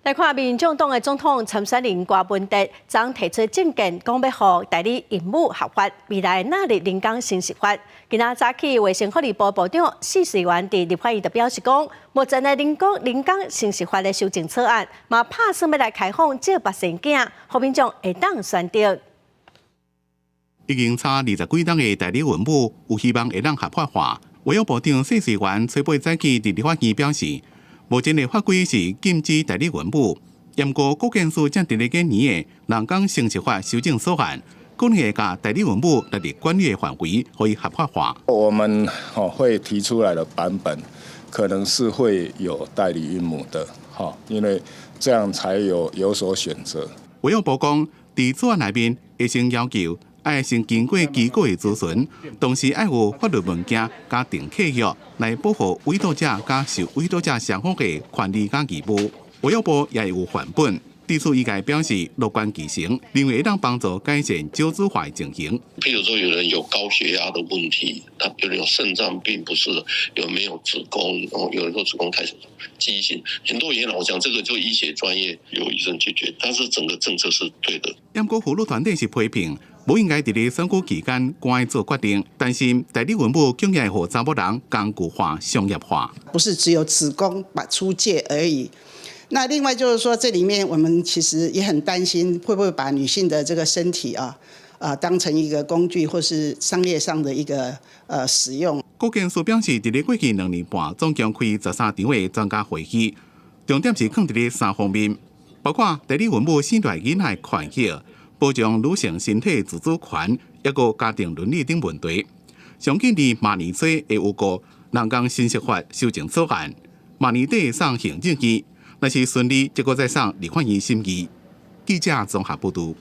来看民众党的总统参选人郭文哲，昨提出政见，讲要予代理孕母合法，未来纳入人工生殖法。今仔早起，卫生福利部部长施世元伫立法院就表示讲，目前的人工生殖法的修正草案，嘛打算要来开放借别生囝，互民众会当选择。已经差20几档的代理孕母，有希望会当合法化。卫生部长施世元初8早起伫立法院表示。目前的法规是禁止代理孕母，不过国建署正伫咧今年的人工生殖法修正草案，可能会把代理孕母纳入管理的范围，可以合法化。我们会提出来的版本，可能是会有代理孕母的，因为这样才有所选择。卫生部讲，伫草案内面会先要求。爱先经过机构的咨询，同时爱有法律文件加订契约来保护委托者加受委托者双方的权利加义务。卫生部也有范本，提出意见表示乐观其成，认为能帮助改善少子化的情形。譬如说，有人有高血压的问题，有人有肾脏病，不是有没有子宫，有人说子宫开始畸形，很多原因我讲这个就医学专业由医生解决，但是整个政策是对的。不过妇女团体是批评。不应该在咧选举期间赶做决定，担心代理孕母竟然会查某人工具化、商业化。不是只有子宫出借而已。那另外就是说，这里面我们其实也很担心，会不会把女性的这个身体当成一个工具，或是商业上的一个使用。国建署表示，在咧过去2年半，总共开13场的专家会议，重点是放在咧3方面，包括代理孕母生出来囡仔的权益。保障女性身体自主权，抑个家庭伦理等问题。上紧伫明年初会有个人工生殖法修正草案，明年底送行政院，若是顺利，结果再送立法院审议。记者综合报道。